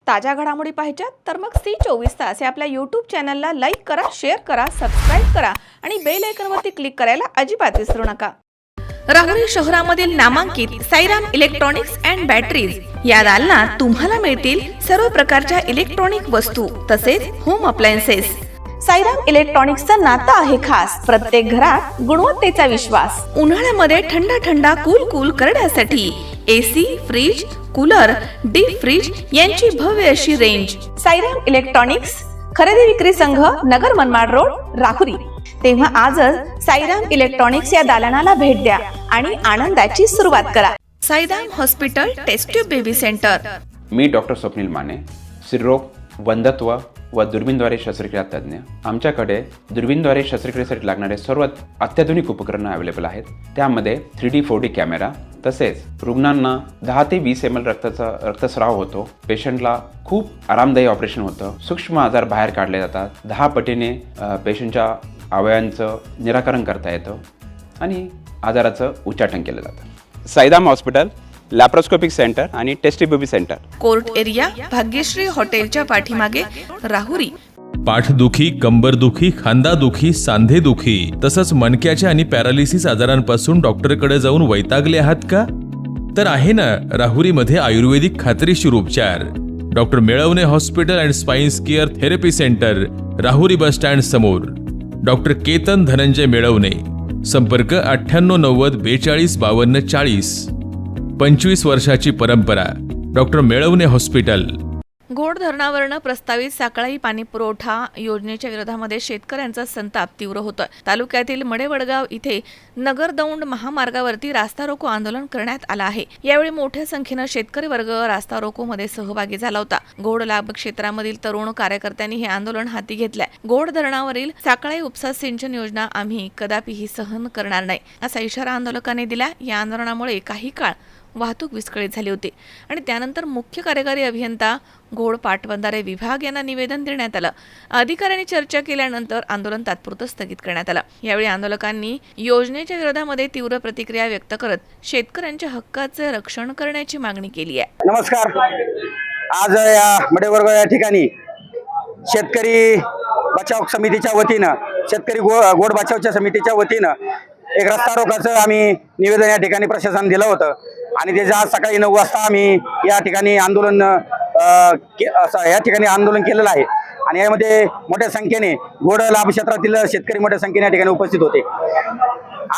ताज्या घडामोडी पाहिजेत तर मग C24 या आपल्या यूट्यूब चॅनलला लाईक करा, शेअर करा, सबस्क्राईब करा आणि बेल आयकॉनवरती क्लिक करायला अजिबात विसरू नका। राहुरी शहरामधील नामांकित साईराम इलेक्ट्रॉनिक्स अँड बॅटरीज या दालनात तुम्हाला मिळतील सर्व प्रकारच्या इलेक्ट्रॉनिक वस्तू तसेच होम अप्लायन्सेस। साईराम इलेक्ट्रॉनिक्सचं नातं आहे खास, प्रत्येक घरात गुणवत्तेचा विश्वास। उन्हाळ्यामध्ये थंड कूल करण्यासाठी AC, fridge, cooler, deep freeze यांची भव्य अशी रेंज। साईराम इलेक्ट्रॉनिक्स खरेदी विक्री संघ, नगर मनमाड रोड, राहुरी। तेव्हा आजच साईराम इलेक्ट्रॉनिक्स या दालनाला भेट द्या आणि आनंदाची सुरुवात करा। Sairam hospital test tube baby centre. मी डॉक्टर स्वप्नील माने, स्त्रीरोग, वंध्यत्व व दुर्बीणद्वारे शस्त्रक्रिया तज्ञ। आमच्याकडे दुर्बीणद्वारे शस्त्रक्रियेसाठी लागणारे सर्व अत्याधुनिक उपकरणं अवेलेबल आहेत। त्यामध्ये 3D 4D कॅमेरा, तसेच रुग्णांना 10 ते 20 ml रक्तस्राव होतो। पेशंटला खूप आरामदायी ऑपरेशन होतं। सूक्ष्म आजार बाहेर काढले जातात। 10 पटीने पेशंटच्या अवयवांचं निराकरण करता येतं आणि आजाराचं उच्चाटन केलं जातं। साईराम हॉस्पिटल, लॅप्रोस्कोपिक सेंटर आणि test baby centre, court area, Bhagyashree हॉटेलच्या पाठीमागे, राहुरी। पाठदुखी, कंबरदुखी, खांदादुखी, सांधेदुखी तसंच मणक्याच्या आणि पॅरालिसिस आजारांपासून डॉक्टरकडे जाऊन वैतागले आहात का? तर आहे ना राहुरीमध्ये आयुर्वेदिक खात्रीशीर उपचार। Doctor Melavane hospital and spine care therapy centre, Rahuri bus stand समोर। डॉक्टर केतन धनंजय मेळवणे, संपर्क 9890 42 52 40। 25 वर्षाची परंपरा, डॉक्टर मेळवणे हॉस्पिटल। घोड धरणावरनं प्रस्तावित साकळाई पाणी पुरवठा योजनेच्या विरोधामध्ये शेतकऱ्यांचा संताप तीव्र होतोय। तालुक्यातील मडेवडगाव इथे नगर दौंड महामार्गावरती रास्ता रोको आंदोलन करण्यात आलं आहे। यावेळी मोठ्या संख्येनं शेतकरी वर्ग रास्ता रोको मध्ये सहभागी झाला होता। घोड लाभ क्षेत्रामधील तरुण कार्यकर्त्यांनी हे आंदोलन हाती घेतलंय। घोड धरणावरील साकळाई उपसा सिंचन योजना आम्ही कदापिही सहन करणार नाही असा इशारा आंदोलकांनी दिला। या आंदोलनामुळे काही काळ वाहतूक विस्कळीत झाली होती आणि त्यानंतर मुख्य कार्यकारी अभियंता घोड पाटबंधारे विभाग यांना निवेदन देण्यात आलं। अधिकाऱ्यांनी चर्चा केल्यानंतर आंदोलन तात्पुरतं स्थगित करण्यात आलं। यावेळी आंदोलकांनी योजनेच्या विरोधामध्ये तीव्र प्रतिक्रिया व्यक्त करत शेतकऱ्यांच्या हक्काचे रक्षण करण्याची मागणी केली आहे। नमस्कार। आज या मडेवडगाव या ठिकाणी शेतकरी बचाव समितीच्या वतीनं, शेतकरी गोड बचावच्या समितीच्या वतीनं एक रस्ता रोकाचं आम्ही निवेदन या ठिकाणी प्रशासन दिलं होतं आणि त्याच्या आज सकाळी 9 वाजता आम्ही या ठिकाणी आंदोलन केलेलं आहे आणि यामध्ये मोठ्या संख्येने घोड लाभ क्षेत्रातील शेतकरी मोठ्या संख्येने या ठिकाणी उपस्थित होते।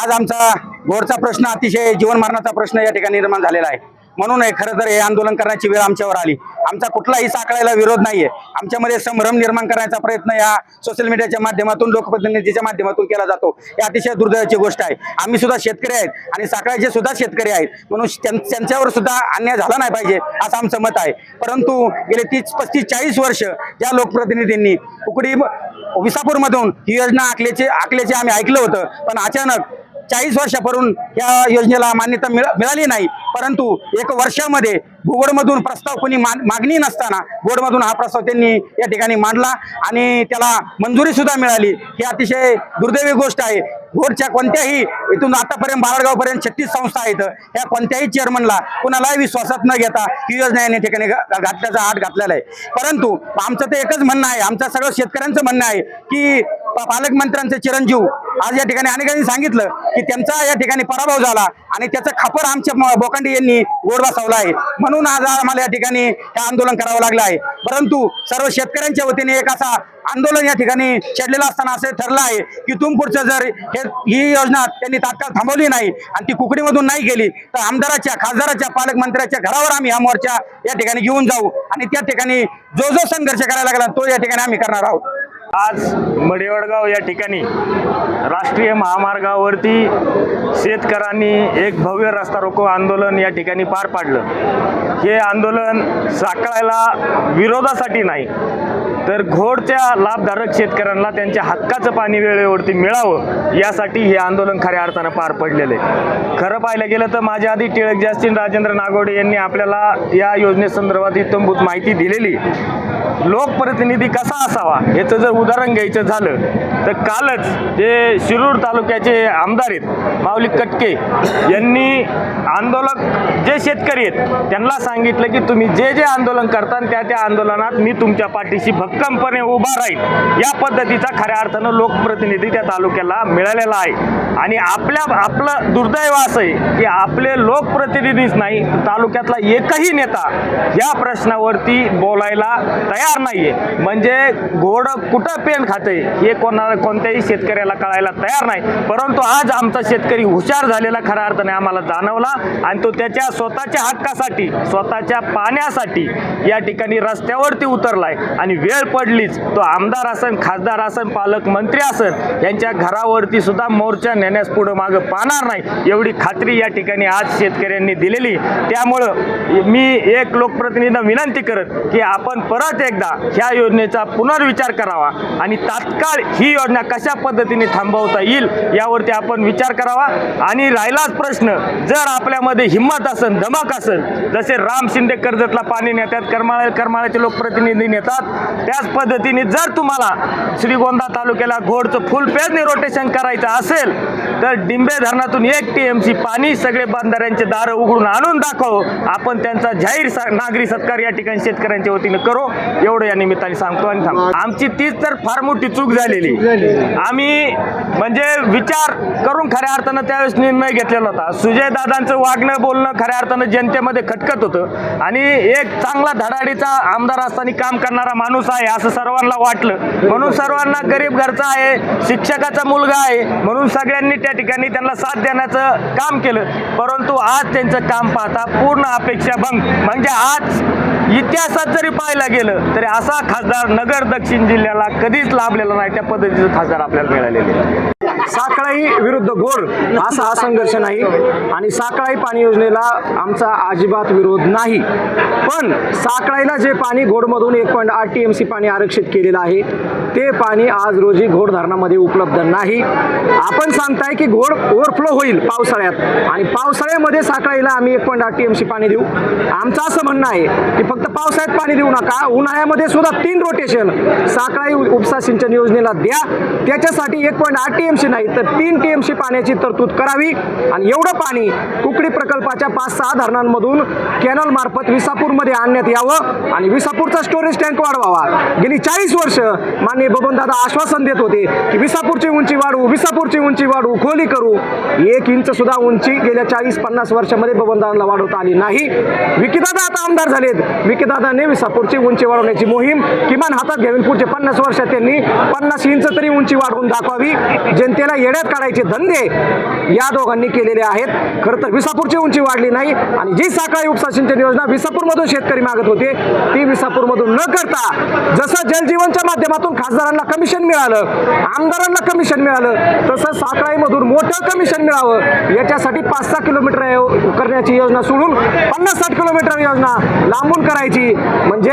आज आमचा घोडचा प्रश्न अतिशय जीवन मरणाचा प्रश्न या ठिकाणी निर्माण झालेला आहे। म्हणून खरं तर हे आंदोलन करण्याची वेळ आमच्यावर आली। आमचा कुठलाही साकळायला विरोध नाहीये। आमच्यामध्ये संभ्रम निर्माण करण्याचा प्रयत्न या सोशल मीडियाच्या माध्यमातून, लोकप्रतिनिधीच्या माध्यमातून केला जातो। ही अतिशय दुर्दैवाची गोष्ट आहे। आम्ही सुद्धा शेतकरी आहेत आणि साकळायचे सुद्धा शेतकरी आहेत, म्हणून त्यांच्यावर सुद्धा अन्याय झाला नाही पाहिजे असं आमचं मत आहे। परंतु गेले 30, 35, 40 वर्ष ज्या लोकप्रतिनिधींनी कुकडी विसापूरमधून ही योजना आखल्याचे आम्ही ऐकलं होतं, पण अचानक 40 वर्षापूर्वी या योजनेला मान्यता मिळाली नाही। परंतु 1 वर्षामध्ये भूगोडमधून प्रस्ताव कोणी मागणी नसताना भूगोडमधून हा प्रस्ताव त्यांनी या ठिकाणी मांडला आणि त्याला मंजुरी सुद्धा मिळाली। ही अतिशय दुर्दैवी गोष्ट आहे। भूगोडच्या कोणत्याही इथून आतापर्यंत बाळगावपर्यंत 36 संस्था आहेत, ह्या कोणत्याही चेअरमनला कुणालाही विश्वासात न घेता ही योजना या ठिकाणी घातल्याचा आट घातलेला आहे। परंतु आमचं तर एकच म्हणणं आहे, आमचं सगळं शेतकऱ्यांचं म्हणणं आहे की पालकमंत्र्यांचे चिरंजीव आज या ठिकाणी अनेकांनी सांगितलं की त्यांचा या ठिकाणी पराभव झाला आणि त्याचं खापर आमच्या बोकांडी यांनी गोड बसवला आहे, म्हणून आज आम्हाला या ठिकाणी हे आंदोलन करावं लागलं आहे। परंतु सर्व शेतकऱ्यांच्या वतीने एक असा आंदोलन या ठिकाणी छेडलेलं असताना असं ठरलं आहे की इथून पुढचं जर ही योजना त्यांनी तात्काळ थांबवली नाही आणि ती कुकडीमधून नाही गेली तर आमदाराच्या, खासदाराच्या, पालकमंत्र्याच्या घरावर आम्ही हा मोर्चा या ठिकाणी घेऊन जाऊ आणि त्या ठिकाणी जो संघर्ष करायला लागला तो या ठिकाणी आम्ही करणार आहोत। आज मडेवडगाव या ठिकाणी राष्ट्रीय महामार्गावरती शेतकऱ्यांनी एक भव्य रस्ता रोको आंदोलन या ठिकाणी पार पाडलं। हे आंदोलन साकळायला विरोधासाठी नाही, तर घोडच्या लाभधारक शेतकऱ्यांना त्यांच्या हक्काचं पाणी वेळेवरती मिळावं यासाठी हे आंदोलन खऱ्या अर्थानं पार पडलेलं आहे. खरं पाहायला गेलं तर माझ्या आधी टिळक जस्टिन राजेंद्र नागवडे यांनी आपल्याला या योजनेसंदर्भात इत्थंभूत माहिती दिलेली. लोकप्रतिनिधी कसा असावा याचं जर उदाहरण घ्यायचं झालं तर कालच जे शिरूर तालुक्याचे आमदार आहेत माऊली कटके यांनी आंदोलक जे शेतकरी आहेत त्यांना सांगितलं की तुम्ही जे जे आंदोलन करता त्या आंदोलनात मी तुमच्या पाठीशी भक्कमपणे उभा राहील. या पद्धतीचा खऱ्या अर्थानं लोकप्रतिनिधी त्या तालुक्याला मिळालेला आहे. आणि आपलं दुर्दैव असं आहे की आपले लोकप्रतिनिधीच नाही तालुक्यातला एकही नेता या प्रश्नावरती बोलायला तयार नाहीये. म्हणजे घोडं कुठं पेन खातंय हे कोणत्याही शेतकऱ्याला कळायला तयार नाही. परंतु आज आमचा शेतकरी हुशार झालेला खऱ्या अर्थाने आम्हाला जाणवला आणि तो त्याच्या स्वतःच्या हक्कासाठी स्वतःच्या पाण्यासाठी या ठिकाणी रस्त्यावरती उतरलाय. आणि वेळ पडलीच तो आमदार असन, खासदार असन, पालकमंत्री असन यांच्या घरावरती सुद्धा मोर्चा नेण्यास पुढं मागं पाहणार नाही एवढी खात्री या ठिकाणी आज शेतकऱ्यांनी दिलेली. त्यामुळं मी एक लोकप्रतिनिधींना विनंती करत की आपण परत एकदा ह्या योजनेचा पुनर्विचार करावा आणि तात्काळ ही योजना कशा पद्धतीने थांबवता येईल यावरती आपण विचार करावा. आणि राहिलाच प्रश्न, जर आपल्यामध्ये हिंमत असेल, धमक असेल, जसे राम शिंदे कर्जतला पाणी नेतात, करमाळ्याचे लोकप्रतिनिधी नेतात, त्याच पद्धतीने जर तुम्हाला श्रीगोंदा तालुक्याला घोडचं फुल पेजने रोटेशन करायचं असेल तर डिंबे धरणातून 1 TMC पाणी सगळे बंधाऱ्यांचे दारं उघडून आणून दाखव. आपण त्यांचा जाहीर नागरी सत्कार या ठिकाणी शेतकऱ्यांच्या वतीनं करू एवढं या निमित्ताने सांगतो. आणि आमची तीच तर फार मोठी चूक झालेली. आम्ही म्हणजे विचार करून खऱ्या अर्थानं त्यावेळेस निर्णय घेतलेला होता. सुजय दादांचं वागणं बोलणं खऱ्या अर्थानं जनतेमध्ये खटकत होतं आणि एक चांगला धडाडीचा आमदार असताना काम करणारा माणूस आहे असं सर्वांना वाटलं. म्हणून सर्वांना गरीब घरचा आहे, शिक्षकाचा मुलगा आहे म्हणून सगळ्यांनी त्या ठिकाणी त्यांना साथ देण्याचं काम केलं. परंतु आज त्यांचं काम पाहता पूर्ण अपेक्षा भंग. म्हणजे आज इतिहासात जरी पाहायला गेलं तरी असा खासदार नगर दक्षिण जिल्ह्याला कधीच लाभलेला नाही. त्या पद्धतीचं खासदार आपल्याला मिळालेले आहे. साखळाई विरुद्ध घोड असा हा संघर्ष नाही आणि साखळाई पाणी योजनेला आमचा अजिबात विरोध नाही. पण साखळाईला जे पाणी घोडमधून 1.8 TMC पाणी आरक्षित केलेलं आहे ते पाणी आज रोजी घोड धरणामध्ये उपलब्ध नाही. आपण सांगताय की घोड ओव्हरफ्लो होईल पावसाळ्यात आणि पावसाळ्यामध्ये साखळाईला आम्ही 1.8 TMC पाणी देऊ. आमचं असं म्हणणं आहे की फक्त पावसाळ्यात पाणी देऊ नका, उन्हाळ्यामध्ये सुद्धा 3 रोटेशन साखळाई उपसा सिंचन योजनेला द्या. त्याच्यासाठी 1.8 TMC नाही तर 3 TMC पाण्याची तरतूद करावी आणि एवढं पाणी कुकडी प्रकल्पाच्या 5-6 धरणांमधून कॅनल मार्फत विसापूरमध्ये आणण्यात यावं आणि विसापूरचा स्टोरेज टँक वाढवावा. गेली 40 वर्ष माननीय बबनदादा आश्वासन देत होते की विसापूरची उंची वाढवू, विसापूरची उंची वाढवू, खोली करू. 1 इंच सुद्धा उंची गेल्या 40-50 वर्षामध्ये बबनदादांना वाढवता आली नाही. विकीदादा आता आमदार झालेत. विकीदादांनी विसापूरची उंची वाढवण्याची मोहीम किमान हातात घ्यावी. पुढचे 50 वर्षात त्यांनी 50 इंच तरी उंची वाढवून दाखवावी. जनतेला येड्यात काढायचे धंदे या दोघांनी केलेले आहेत. खरं तर विसापूरची उंची वाढली नाही आणि जी साखळाई उपसा सिंचन योजना विसापूरमधून शेतकरी मागत होते ती विसापूरमधून न करता जसं जलजीवनच्या माध्यमातून खासदारांना कमिशन मिळालं, आमदारांना कमिशन मिळालं, तसं साखळाईमधून मोठं कमिशन मिळावं याच्यासाठी 5-6 किलोमीटर करण्याची योजना सोडून 50-60 किलोमीटर योजना लांबून करायची. म्हणजे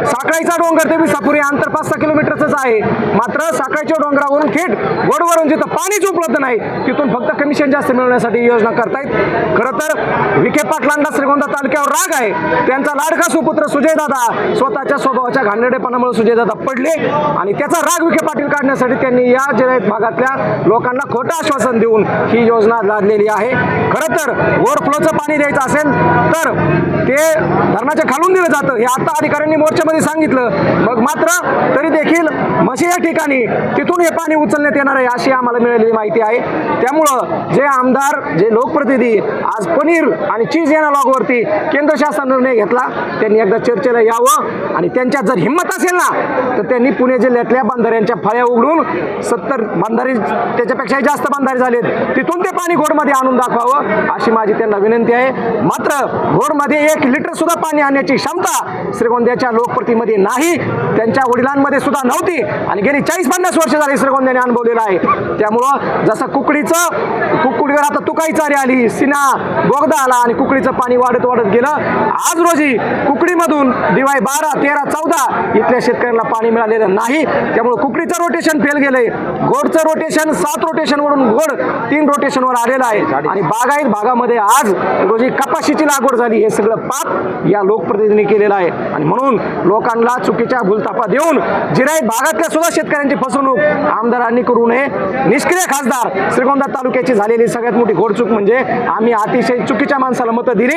साखळाईचा डोंगर ते विसापूर हे अंतर 5-6 किलोमीटरच आहे. मात्र साखळाईच्या डोंगरावरून थेट गोडवरून जिथं पाणीच उपलब्ध नाही तिथून फक्त कमिशन जास्त मिळवण्यासाठी योजना करतायत. खरं तर विखे पाटलांना श्रीगोंदा तालुक्यावर राग आहे. त्यांचा लाडका सुपुत्र सुजयदादा स्वतःच्या स्वभावाच्या घाणेरडेपणामुळे सुजयदादा पडले आणि त्याचा राग विखे पाटील काढण्यासाठी त्यांनी या जिल्ह्यात भागातल्या लोकांना खोटं आश्वासन देऊन ही योजना लादलेली आहे. खरं तर ओव्हरफ्लोचं पाणी द्यायचं असेल तर ते धरणाच्या खालून दिलं जातं हे आता अधिकाऱ्यांनी मोर्चामध्ये सांगितलं. मग मात्र तरी देखील म्हशी या ठिकाणी तिथून हे पाणी उचलण्यात येणार आहे अशी आम्हाला मिळालेली माहिती आहे. त्यामुळं जे आमदार जे लोकप्रतिनिधी आज पनीर आणि चीज एनालॉगवरती केंद्र शासन निर्णय घेतला त्यांनी एकदा चर्चेला यावं आणि त्यांच्यात जर हिंमत असेल ना तर त्यांनी पुणे जिल्ह्यातल्या बंधाऱ्यांच्या फळ्या उघडून 70 बंधारे त्याच्यापेक्षाही जास्त बंधारे झालेत तिथून ते पाणी घोडमध्ये आणून दाखवावं अशी माझी त्यांना विनंती आहे. मात्र घोडमध्ये 1 लिटर सुद्धा पाणी आणण्याची क्षमता श्रीगोंद्याच्या लोकप्रतिनिधीमध्ये नाही, त्यांच्या वडिलांमध्ये सुद्धा नव्हती आणि गेली 40-50 वर्ष झाली श्रीगोंद्याने अनुभवलेला आहे. त्यामुळं जसं कुकडीवर आता तुकाई चारी आली, सिना बोगदा आला आणि कुकडीचं पाणी वाढत वाढत गेलं. आज रोजी कुकडीमधून दिवाळी 12, 13, 14 इथल्या शेतकऱ्यांना पाणी मिळालेलं नाही. त्यामुळे कुकडीचं रोटेशन फेल गेलंय. घोडचं रोटेशन 7 रोटेशनवरून घोड 3 रोटेशनवर आलेलं आहे आणि बागायत भागामध्ये आज रोजी कपाशीची लागवड झाली. हे सगळं पाप या लोकप्रतिनिधींनी केलेलं आहे आणि म्हणून लोकांना चुकीच्या भूलथापा देऊन जिरायत भागातल्या सुद्धा शेतकऱ्यांची फसवणूक आमदारांनी करू नये. निष्क्रिय खासदार श्रीगोंदा तालुक्याची झालेली सगळ्यात मोठी घोडचूक म्हणजे आम्ही अतिशय चुकीच्या माणसाला मतं दिली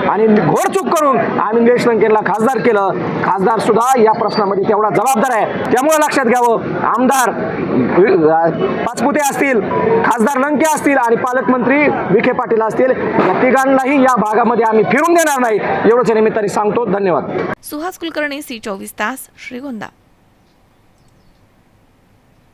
आणि घोडचूक करून आम्ही निलेश लंकेला खासदार केलं. खासदार सुद्धा या प्रश्नामध्ये तेवढा जबाबदार आहे. त्यामुळे लक्षात घ्यावं, आमदार पाचपुते असतील, खासदार लंके असतील आणि पालकमंत्री विखे पाटील असतील, या तिघांनाही या भागामध्ये आम्ही फिरून देणार नाही एवढंच या निमित्ताने सांगतो. धन्यवाद. सुहास कुलकर्णी, C24 तास, श्रीगोंदा.